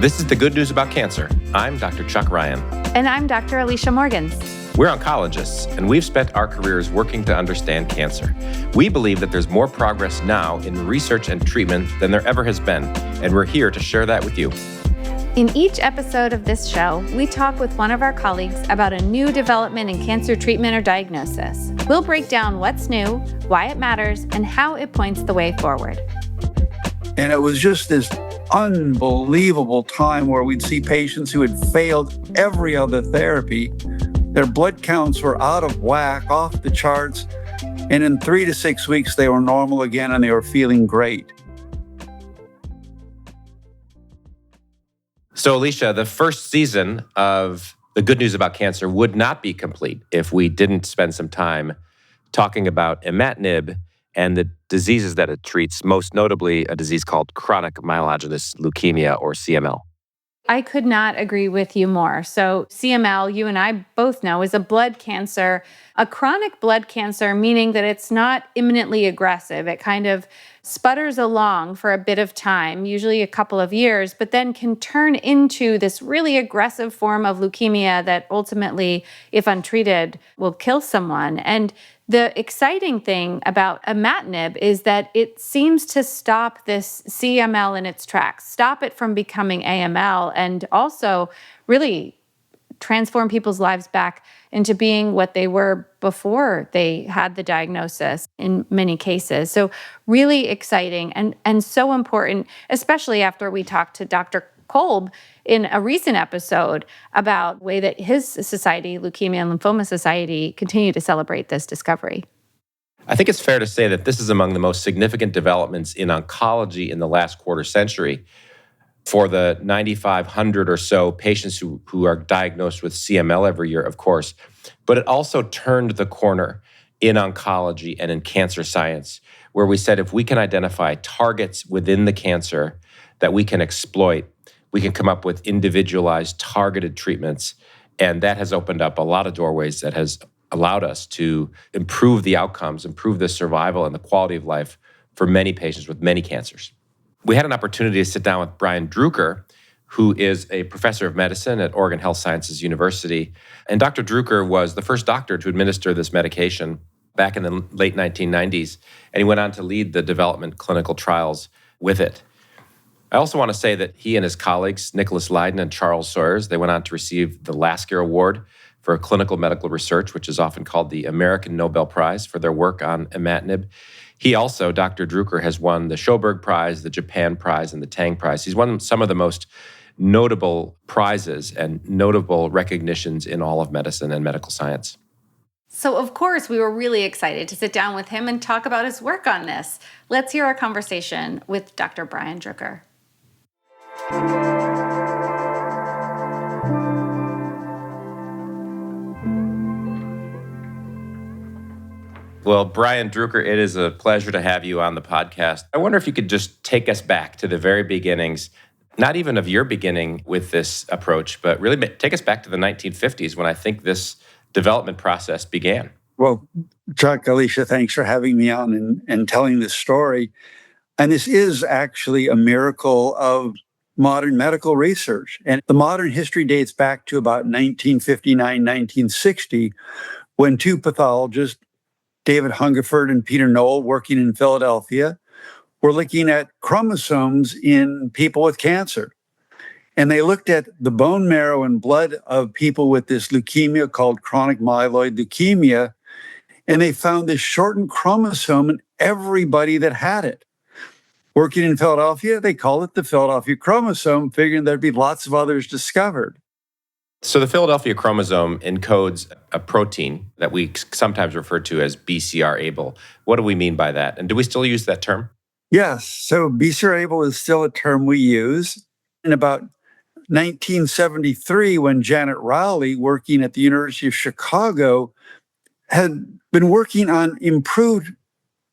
This is the Good News About Cancer. I'm Dr. Chuck Ryan. And I'm Dr. Alicia Morgans. We're oncologists, and we've spent our careers working to understand cancer. We believe that there's more progress now in research and treatment than there ever has been, and we're here to share that with you. In each episode of this show, we talk with one of our colleagues about a new development in cancer treatment or diagnosis. We'll break down what's new, why it matters, and how it points the way forward. And it was just this unbelievable time where we'd see patients who had failed every other therapy. Their blood counts were out of whack, off the charts, and in 3 to 6 weeks, they were normal again and they were feeling great. So, Alicia, the first season of The Good News About Cancer would not be complete if we didn't spend some time talking about Imatinib and the diseases that it treats, most notably a disease called chronic myelogenous leukemia, or CML. I could not agree with you more. So CML, you and I both know, is a blood cancer, a chronic blood cancer, meaning that it's not imminently aggressive. It kind of sputters along for a bit of time, usually a couple of years, but then can turn into this really aggressive form of leukemia that ultimately, if untreated, will kill someone. And the exciting thing about Imatinib is that it seems to stop this CML in its tracks, stop it from becoming AML, and also really transform people's lives back into being what they were before they had the diagnosis in many cases. So really exciting and so important, especially after we talked to Dr. Kolb in a recent episode about the way that his society, Leukemia and Lymphoma Society, continue to celebrate this discovery. I think it's fair to say that this is among the most significant developments in oncology in the last quarter century. For the 9,500 or so patients who are diagnosed with CML every year, of course, but it also turned the corner in oncology and in cancer science, where we said if we can identify targets within the cancer that we can exploit, we can come up with individualized, targeted treatments. And that has opened up a lot of doorways that has allowed us to improve the outcomes, improve the survival and the quality of life for many patients with many cancers. We had an opportunity to sit down with Brian Druker, who is a professor of medicine at Oregon Health Sciences University. And Dr. Druker was the first doctor to administer this medication back in the late 1990s. And he went on to lead the development clinical trials with it. I also want to say that he and his colleagues, Nicholas Leiden and Charles Sawyers, they went on to receive the Lasker Award for clinical medical research, which is often called the American Nobel Prize, for their work on Imatinib. He also, Dr. Druker, has won the Schoberg Prize, the Japan Prize, and the Tang Prize. He's won some of the most notable prizes and notable recognitions in all of medicine and medical science. So, of course, we were really excited to sit down with him and talk about his work on this. Let's hear our conversation with Dr. Brian Druker. Well, Brian Druker, it is a pleasure to have you on the podcast. I wonder if you could just take us back to the very beginnings, not even of your beginning with this approach, but really take us back to the 1950s when I think this development process began. Well, Chuck, Alicia, thanks for having me on and telling this story. And this is actually a miracle of modern medical research. And the modern history dates back to about 1959, 1960, when two pathologists, David Hungerford and Peter Knoll, working in Philadelphia, were looking at chromosomes in people with cancer. And they looked at the bone marrow and blood of people with this leukemia called chronic myeloid leukemia, and they found this shortened chromosome in everybody that had it. Working in Philadelphia, they called it the Philadelphia chromosome, figuring there'd be lots of others discovered. So the Philadelphia chromosome encodes a protein that we sometimes refer to as BCR-ABL. What do we mean by that? And do we still use that term? Yes. So BCR-ABL is still a term we use. In about 1973, when Janet Rowley, working at the University of Chicago, had been working on improved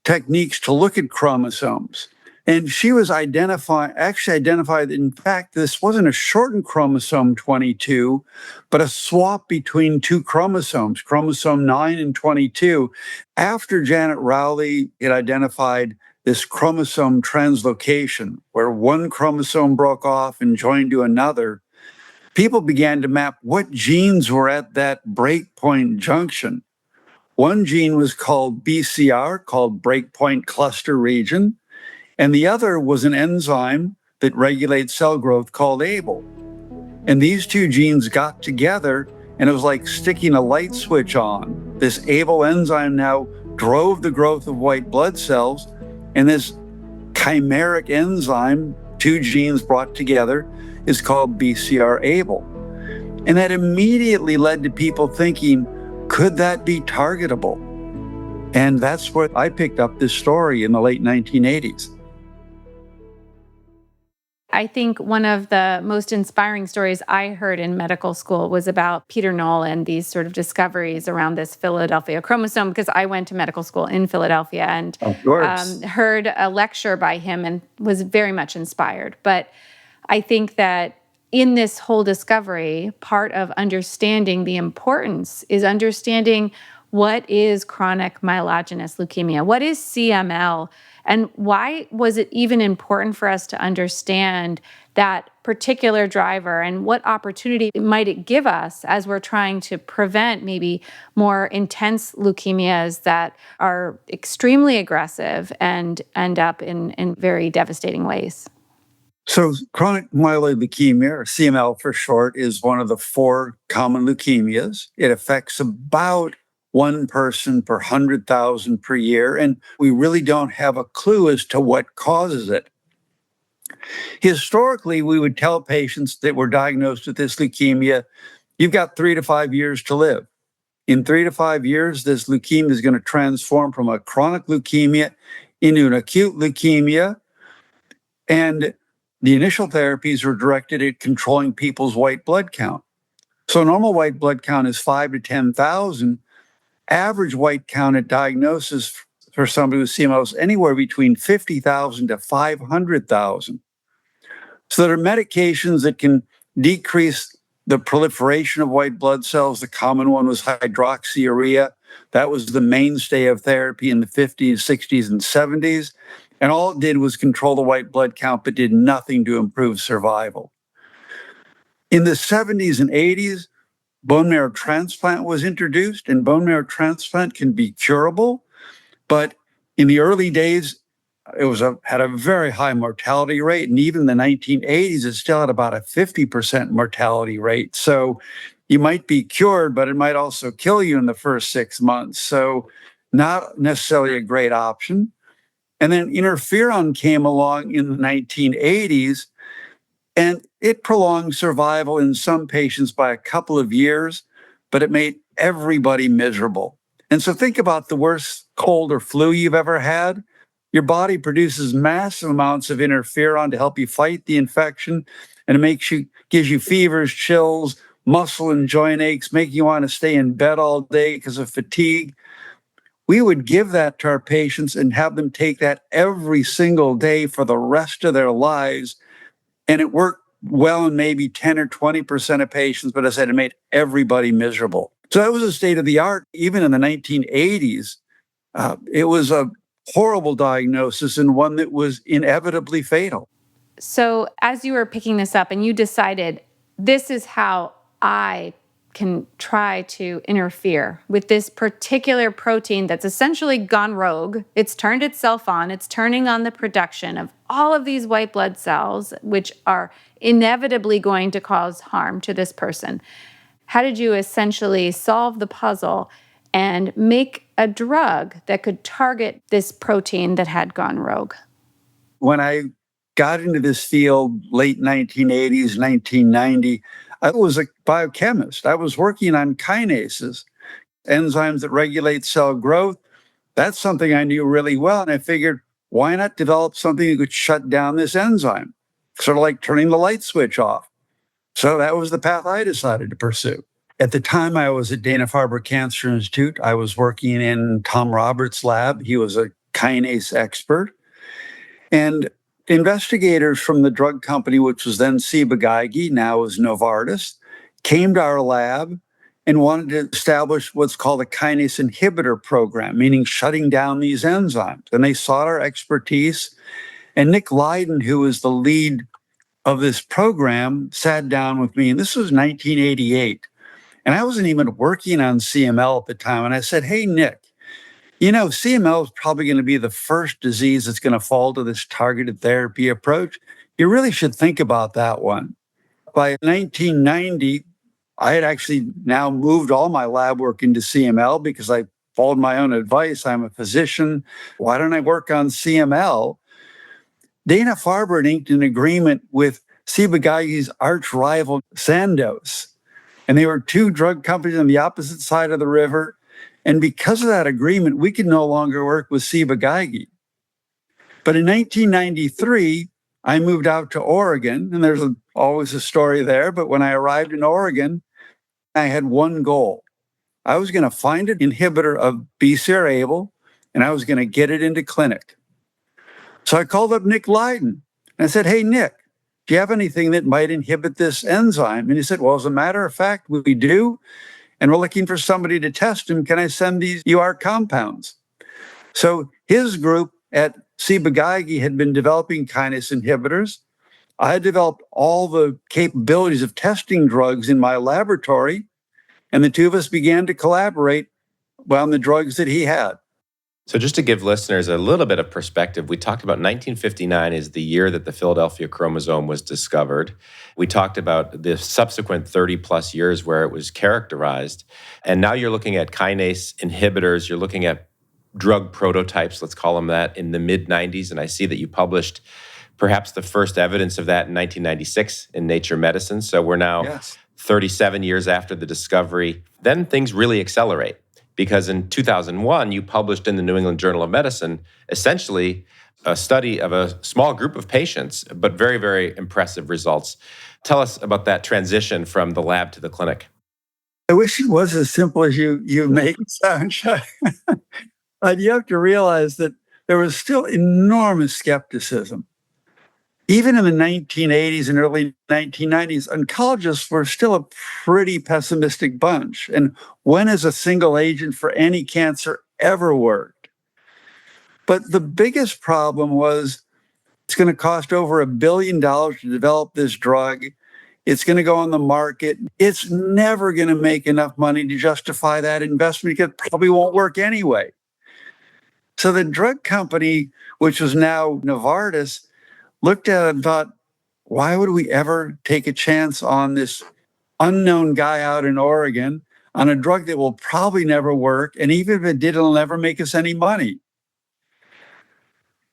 techniques to look at chromosomes. And she was identified, in fact, this wasn't a shortened chromosome 22, but a swap between two chromosomes, chromosome 9 and 22. After Janet Rowley had identified this chromosome translocation, where one chromosome broke off and joined to another, people began to map what genes were at that breakpoint junction. One gene was called BCR, called breakpoint cluster region, and the other was an enzyme that regulates cell growth called ABL. And these two genes got together, and it was like sticking a light switch on. This ABL enzyme now drove the growth of white blood cells, and this chimeric enzyme, two genes brought together, is called BCR-ABL. And that immediately led to people thinking, could that be targetable? And that's where I picked up this story in the late 1980s. I think one of the most inspiring stories I heard in medical school was about Peter Knoll and these sort of discoveries around this Philadelphia chromosome, because I went to medical school in Philadelphia and heard a lecture by him and was very much inspired. But I think that in this whole discovery, part of understanding the importance is understanding what is chronic myelogenous leukemia, what is CML, and why was it even important for us to understand that particular driver, and what opportunity might it give us as we're trying to prevent maybe more intense leukemias that are extremely aggressive and end up in very devastating ways? So chronic myeloid leukemia, or CML for short, is one of the 4 common leukemias. It affects about 1 person per 100,000 per year, and we really don't have a clue as to what causes it. Historically, we would tell patients that were diagnosed with this leukemia, you've got 3 to 5 years to live. In 3 to 5 years, this leukemia is going to transform from a chronic leukemia into an acute leukemia, and the initial therapies were directed at controlling people's white blood count. So normal white blood count is 5 to 10,000. Average white count at diagnosis for somebody with CML is anywhere between 50,000 to 500,000. So there are medications that can decrease the proliferation of white blood cells. The common one was hydroxyurea. That was the mainstay of therapy in the 50s, 60s, and 70s. And all it did was control the white blood count, but did nothing to improve survival. In the 70s and 80s, bone marrow transplant was introduced, and bone marrow transplant can be curable. But in the early days, it had a very high mortality rate. And even in the 1980s, it still had about a 50% mortality rate. So you might be cured, but it might also kill you in the first 6 months. So not necessarily a great option. And then interferon came along in the 1980s, and it prolonged survival in some patients by a couple of years, but it made everybody miserable. And so think about the worst cold or flu you've ever had. Your body produces massive amounts of interferon to help you fight the infection, and it gives you fevers, chills, muscle and joint aches, making you want to stay in bed all day because of fatigue. We would give that to our patients and have them take that every single day for the rest of their lives. And it worked well in maybe 10 or 20% of patients, but as I said, it made everybody miserable. So that was the state of the art. Even in the 1980s, it was a horrible diagnosis and one that was inevitably fatal. So as you were picking this up and you decided, this is how I can try to interfere with this particular protein that's essentially gone rogue. It's turned itself on. It's turning on the production of all of these white blood cells, which are inevitably going to cause harm to this person. How did you essentially solve the puzzle and make a drug that could target this protein that had gone rogue? When I got into this field, late 1980s, 1990, I was a biochemist. I was working on kinases, enzymes that regulate cell growth. That's something I knew really well. And I figured, why not develop something that could shut down this enzyme? Sort of like turning the light switch off. So that was the path I decided to pursue. At the time I was at Dana-Farber Cancer Institute, I was working in Tom Roberts' lab. He was a kinase expert. And investigators from the drug company, which was then Ciba-Geigy, now is Novartis, came to our lab and wanted to establish what's called a kinase inhibitor program, meaning shutting down these enzymes. And they sought our expertise. And Nick Lydon, who was the lead of this program, sat down with me. And this was 1988. And I wasn't even working on CML at the time. And I said, hey, Nick, CML is probably going to be the first disease that's going to fall to this targeted therapy approach. You really should think about that one. By 1990, I had actually now moved all my lab work into CML because I followed my own advice. I'm a physician. Why don't I work on CML? Dana-Farber inked an agreement with Ciba-Geig's arch rival, Sandoz. And they were two drug companies on the opposite side of the river. And because of that agreement, we could no longer work with Ciba-Geigy. But in 1993, I moved out to Oregon, and there's always a story there. But when I arrived in Oregon, I had one goal. I was going to find an inhibitor of BCR-ABL, and I was going to get it into clinic. So I called up Nick Lydon, and I said, hey, Nick, do you have anything that might inhibit this enzyme? And he said, well, as a matter of fact, we do, and we're looking for somebody to test them. Can I send these UR compounds? So his group at Ciba-Geigy had been developing kinase inhibitors. I had developed all the capabilities of testing drugs in my laboratory, and the two of us began to collaborate on the drugs that he had. So just to give listeners a little bit of perspective, we talked about 1959 is the year that the Philadelphia chromosome was discovered. We talked about the subsequent 30 plus years where it was characterized. And now you're looking at kinase inhibitors, you're looking at drug prototypes, let's call them that, in the mid-90s. And I see that you published perhaps the first evidence of that in 1996 in Nature Medicine. So we're now 37 years after the discovery. Then things really accelerate. Because in 2001, you published in the New England Journal of Medicine, essentially a study of a small group of patients, but very, very impressive results. Tell us about that transition from the lab to the clinic. I wish it was as simple as you make it sound, Chuck. But you have to realize that there was still enormous skepticism. Even in the 1980s and early 1990s, oncologists were still a pretty pessimistic bunch. And when has a single agent for any cancer ever worked? But the biggest problem was it's going to cost over $1 billion to develop this drug. It's going to go on the market. It's never going to make enough money to justify that investment because it probably won't work anyway. So the drug company, which was now Novartis, looked at it and thought, why would we ever take a chance on this unknown guy out in Oregon on a drug that will probably never work? And even if it did, it'll never make us any money.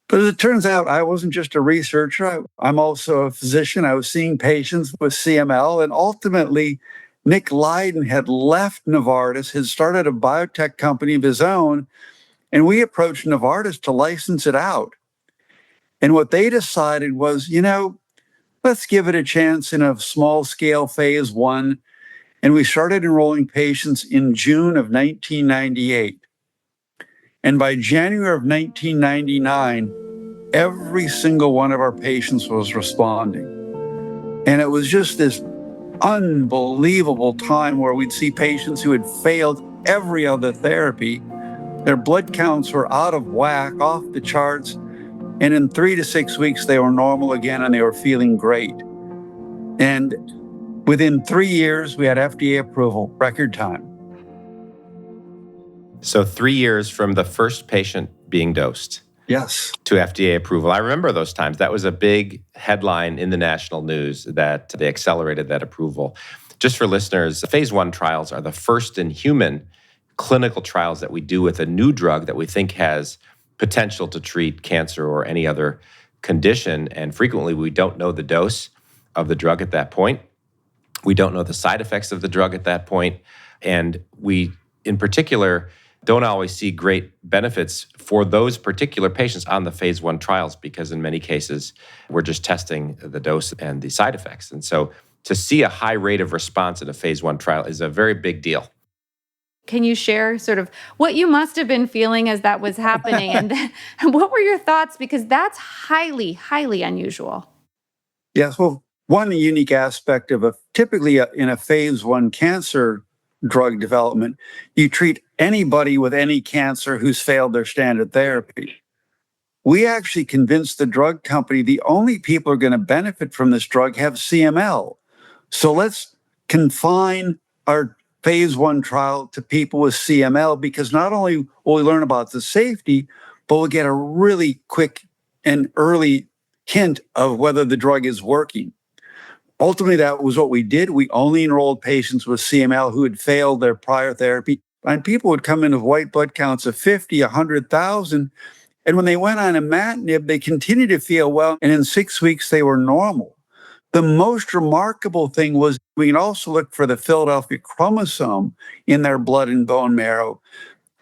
But as it turns out, I wasn't just a researcher. I'm also a physician. I was seeing patients with CML. And ultimately, Nick Lydon had left Novartis, had started a biotech company of his own. And we approached Novartis to license it out. And what they decided was, let's give it a chance in a small scale phase 1. And we started enrolling patients in June of 1998. And by January of 1999, every single one of our patients was responding. And it was just this unbelievable time where we'd see patients who had failed every other therapy. Their blood counts were out of whack, off the charts. And in 3 to 6 weeks, they were normal again and they were feeling great. And within 3 years, we had FDA approval, record time. So 3 years from the first patient being dosed. Yes. To FDA approval. I remember those times. That was a big headline in the national news that they accelerated that approval. Just for listeners, phase 1 trials are the first in human clinical trials that we do with a new drug that we think has potential to treat cancer or any other condition. And frequently, we don't know the dose of the drug at that point. We don't know the side effects of the drug at that point. And we, in particular, don't always see great benefits for those particular patients on the phase 1 trials because in many cases, we're just testing the dose and the side effects. And so to see a high rate of response in a phase 1 trial is a very big deal. Can you share sort of what you must have been feeling as that was happening? And what were your thoughts? Because that's highly, highly unusual. Yes. Well, one unique aspect of typically in a phase 1 cancer drug development. You treat anybody with any cancer who's failed their standard therapy. We actually convinced the drug company the only people who are going to benefit from this drug have CML. So let's confine our phase 1 trial to people with CML, because not only will we learn about the safety, but we'll get a really quick and early hint of whether the drug is working. Ultimately, that was what we did. We only enrolled patients with CML who had failed their prior therapy. And people would come in with white blood counts of 50, 100,000. And when they went on imatinib, they continued to feel well. And in 6 weeks, they were normal. The most remarkable thing was we can also look for the Philadelphia chromosome in their blood and bone marrow.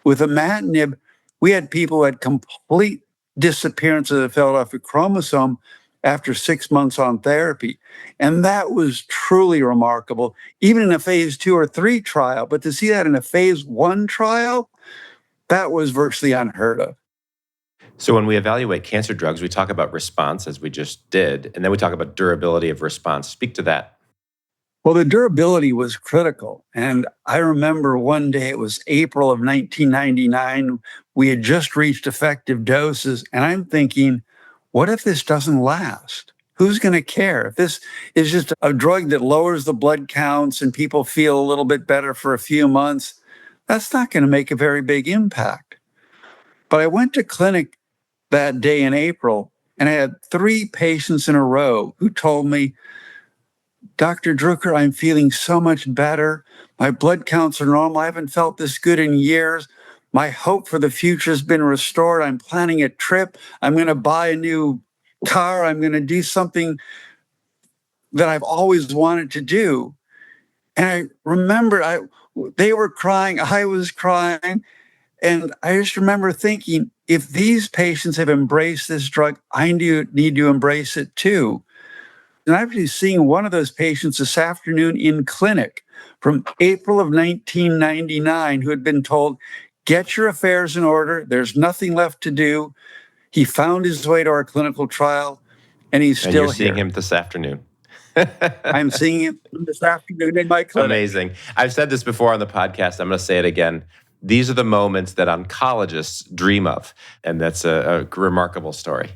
With imatinib, we had people who had complete disappearance of the Philadelphia chromosome after 6 months on therapy. And that was truly remarkable, even in a phase 2 or 3 trial. But to see that in a phase 1 trial, that was virtually unheard of. So when we evaluate cancer drugs, we talk about response, as we just did, and then we talk about durability of response. Speak to that. Well, the durability was critical. And I remember one day, it was April of 1999, we had just reached effective doses. And I'm thinking, what if this doesn't last? Who's going to care? If this is just a drug that lowers the blood counts and people feel a little bit better for a few months, that's not going to make a very big impact. But I went to clinic that day in April, and I had 3 patients in a row who told me, Dr. Druker, I'm feeling so much better. My blood counts are normal. I haven't felt this good in years. My hope for the future has been restored. I'm planning a trip. I'm going to buy a new car. I'm going to do something that I've always wanted to do. And I remember they were crying. I was crying. And I just remember thinking, if these patients have embraced this drug, I need to embrace it too. And I'm actually seeing one of those patients this afternoon in clinic from April of 1999 who had been told, get your affairs in order. There's nothing left to do. He found his way to our clinical trial, and he's still here. And you're seeing him this afternoon. I'm seeing him this afternoon in my clinic. Amazing. I've said this before on the podcast. I'm going to say it again. These are the moments that oncologists dream of. And that's a remarkable story.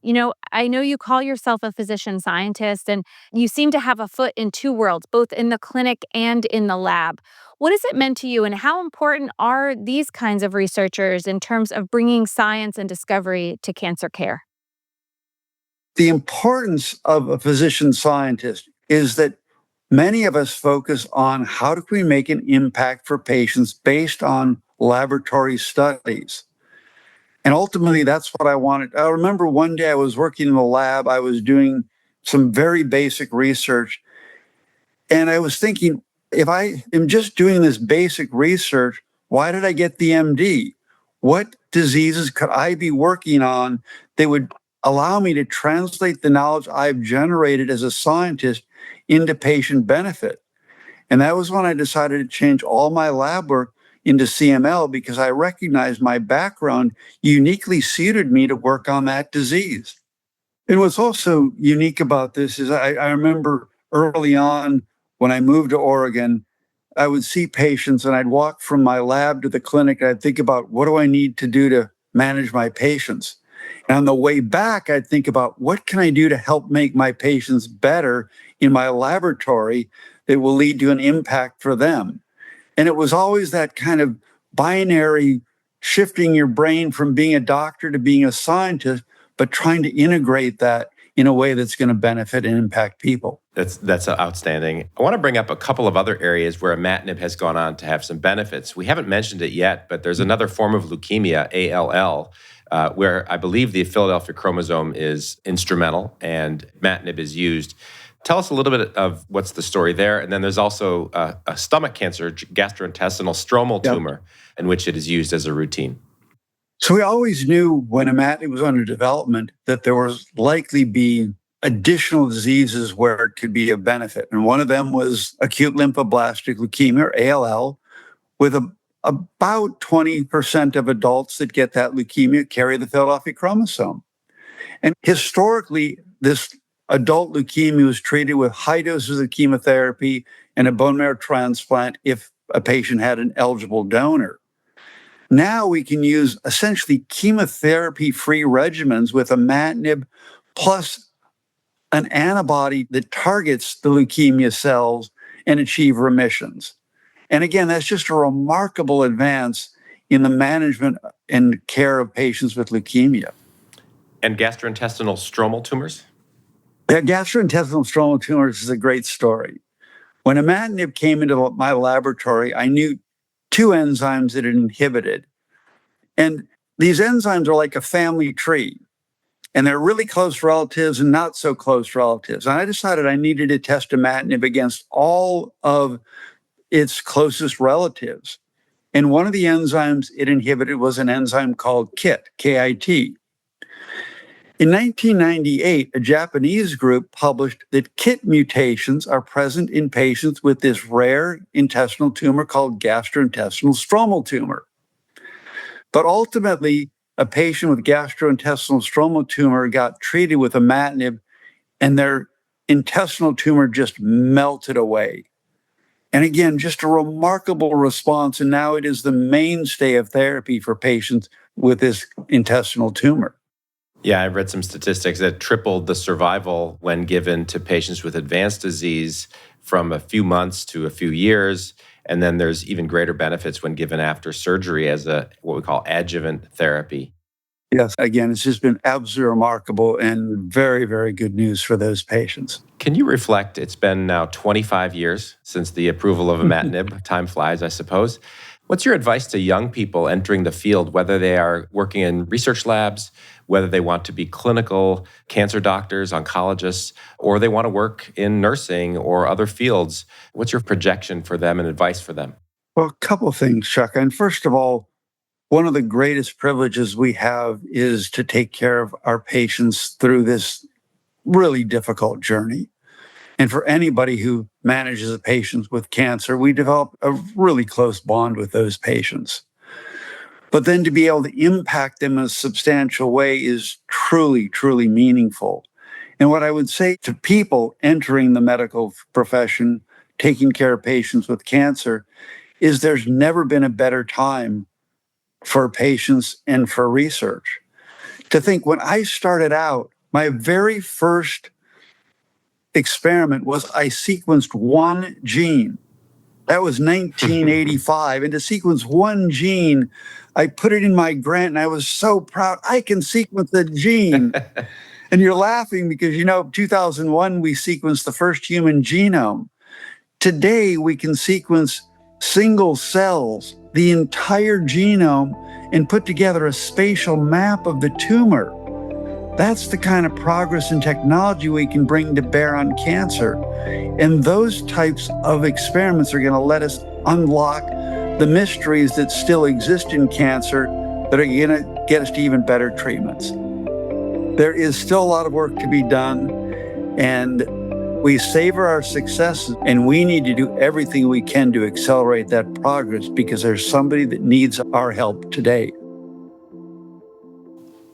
You know, I know you call yourself a physician scientist, and you seem to have a foot in 2 worlds, both in the clinic and in the lab. What has it meant to you, and how important are these kinds of researchers in terms of bringing science and discovery to cancer care? The importance of a physician scientist is that many of us focus on how do we make an impact for patients based on laboratory studies. And ultimately, that's what I wanted. I remember one day I was working in the lab. I was doing some very basic research. And I was thinking, if I am just doing this basic research, why did I get the MD? What diseases could I be working on that would allow me to translate the knowledge I've generated as a scientist into patient benefit? And that was when I decided to change all my lab work into CML, because I recognized my background uniquely suited me to work on that disease. And what's also unique about this is I remember early on when I moved to Oregon, I would see patients and I'd walk from my lab to the clinic and I'd think about, what do I need to do to manage my patients? And on the way back, I'd think about, what can I do to help make my patients better in my laboratory that will lead to an impact for them? And it was always that kind of binary shifting your brain from being a doctor to being a scientist, but trying to integrate that in a way that's going to benefit and impact people. That's outstanding. I want to bring up a couple of other areas where imatinib has gone on to have some benefits. We haven't mentioned it yet, but there's another form of leukemia, ALL, where I believe the Philadelphia chromosome is instrumental and imatinib is used. Tell us a little bit of what's the story there. And then there's also a stomach cancer, gastrointestinal stromal tumor, in which it is used as a routine. So we always knew when imatinib was under development that there was likely be additional diseases where it could be of benefit. And one of them was acute lymphoblastic leukemia, or ALL, with about 20% of adults that get that leukemia carry the Philadelphia chromosome. And historically, this adult leukemia was treated with high doses of chemotherapy and a bone marrow transplant if a patient had an eligible donor. Now we can use essentially chemotherapy-free regimens with imatinib plus an antibody that targets the leukemia cells and achieve remissions. And again, that's just a remarkable advance in the management and care of patients with leukemia. And gastrointestinal stromal tumors? Yeah, gastrointestinal stromal tumors is a great story. When imatinib came into my laboratory, I knew two enzymes that it inhibited. And these enzymes are like a family tree, and they're really close relatives and not so close relatives. And I decided I needed to test imatinib against all of its closest relatives. And one of the enzymes it inhibited was an enzyme called KIT, K-I-T. In 1998, a Japanese group published that KIT mutations are present in patients with this rare intestinal tumor called gastrointestinal stromal tumor. But ultimately, a patient with gastrointestinal stromal tumor got treated with imatinib, and their intestinal tumor just melted away. And again, just a remarkable response. And now it is the mainstay of therapy for patients with this intestinal tumor. Yeah, I've read some statistics that tripled the survival when given to patients with advanced disease from a few months to a few years. And then there's even greater benefits when given after surgery as what we call adjuvant therapy. Yes, again, it's just been absolutely remarkable and very, very good news for those patients. Can you reflect? It's been now 25 years since the approval of imatinib. Time flies, I suppose. What's your advice to young people entering the field, whether they are working in research labs, whether they want to be clinical cancer doctors, oncologists, or they want to work in nursing or other fields? What's your projection for them and advice for them? Well, a couple of things, Chuck. And first of all, one of the greatest privileges we have is to take care of our patients through this really difficult journey. And for anybody who manages patients with cancer, we develop a really close bond with those patients. But then to be able to impact them in a substantial way is truly, truly meaningful. And what I would say to people entering the medical profession, taking care of patients with cancer, is there's never been a better time for patients and for research. To think when I started out, my very first experiment was I sequenced one gene. That was 1985. And to sequence one gene, I put it in my grant and I was so proud. I can sequence a gene. And you're laughing because, 2001, we sequenced the first human genome. Today, we can sequence single cells, the entire genome, and put together a spatial map of the tumor. That's the kind of progress in technology we can bring to bear on cancer. And those types of experiments are going to let us unlock the mysteries that still exist in cancer that are going to get us to even better treatments. There is still a lot of work to be done, and we savor our successes, and we need to do everything we can to accelerate that progress because there's somebody that needs our help today.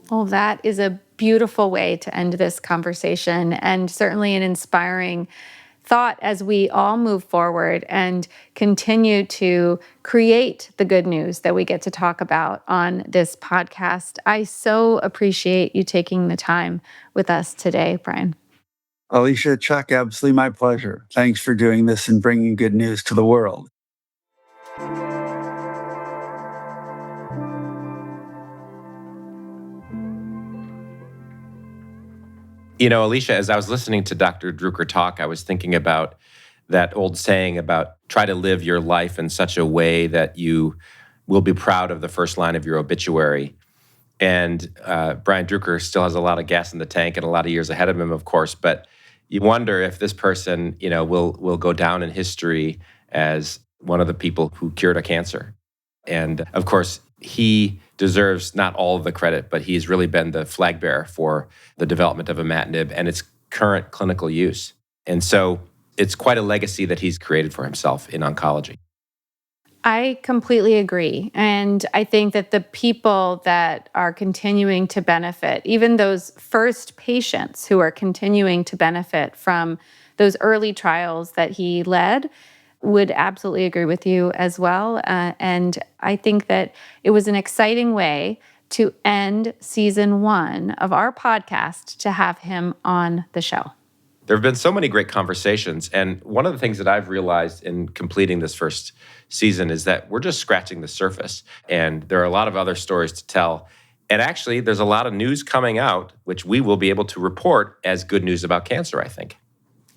Well, that is a beautiful way to end this conversation, and certainly an inspiring thought as we all move forward and continue to create the good news that we get to talk about on this podcast. I so appreciate you taking the time with us today, Brian. Alicia, Chuck, absolutely my pleasure. Thanks for doing this and bringing good news to the world. Alicia, as I was listening to Dr. Druker talk, I was thinking about that old saying about try to live your life in such a way that you will be proud of the first line of your obituary. And Brian Druker still has a lot of gas in the tank and a lot of years ahead of him, of course, but you wonder if this person, will go down in history as one of the people who cured a cancer. And of course, he deserves not all of the credit, but he's really been the flag bearer for the development of imatinib and its current clinical use. And so it's quite a legacy that he's created for himself in oncology. I completely agree. And I think that the people that are continuing to benefit, even those first patients who are continuing to benefit from those early trials that he led, Would absolutely agree with you as well. And I think that it was an exciting way to end season 1 of our podcast to have him on the show. There have been so many great conversations. And one of the things that I've realized in completing this first season is that we're just scratching the surface. And there are a lot of other stories to tell. And actually, there's a lot of news coming out, which we will be able to report as good news about cancer, I think.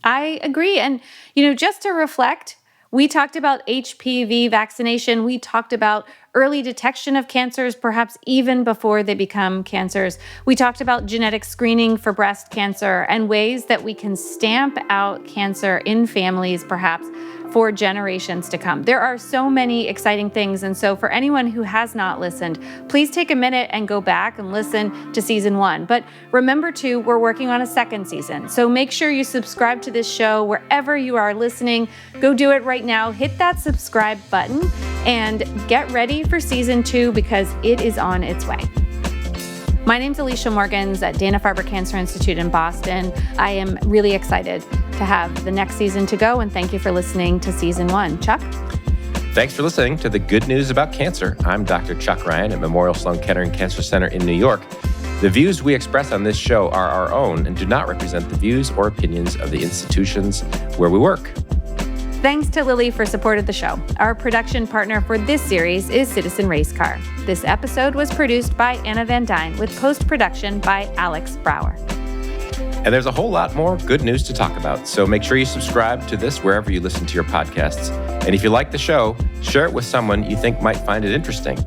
I agree. And, just to reflect, we talked about HPV vaccination. We talked about early detection of cancers, perhaps even before they become cancers. We talked about genetic screening for breast cancer and ways that we can stamp out cancer in families, perhaps for generations to come. There are so many exciting things. And so for anyone who has not listened, please take a minute and go back and listen to season 1. But remember too, we're working on a second season. So make sure you subscribe to this show wherever you are listening. Go do it right now. Hit that subscribe button and get ready for season 2 because it is on its way. My name's Alicia Morgans at Dana-Farber Cancer Institute in Boston. I am really excited to have the next season to go, and thank you for listening to season 1. Chuck? Thanks for listening to The Good News About Cancer. I'm Dr. Chuck Ryan at Memorial Sloan Kettering Cancer Center in New York. The views we express on this show are our own and do not represent the views or opinions of the institutions where we work. Thanks to Lily for support of the show. Our production partner for this series is Citizen Race Car. This episode was produced by Anna Van Dyne with post-production by Alex Brower. And there's a whole lot more good news to talk about, so make sure you subscribe to this wherever you listen to your podcasts. And if you like the show, share it with someone you think might find it interesting.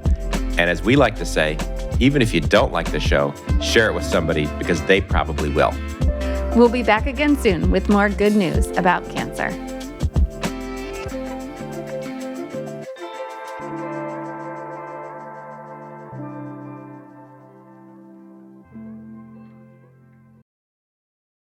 And as we like to say, even if you don't like the show, share it with somebody because they probably will. We'll be back again soon with more good news about cancer.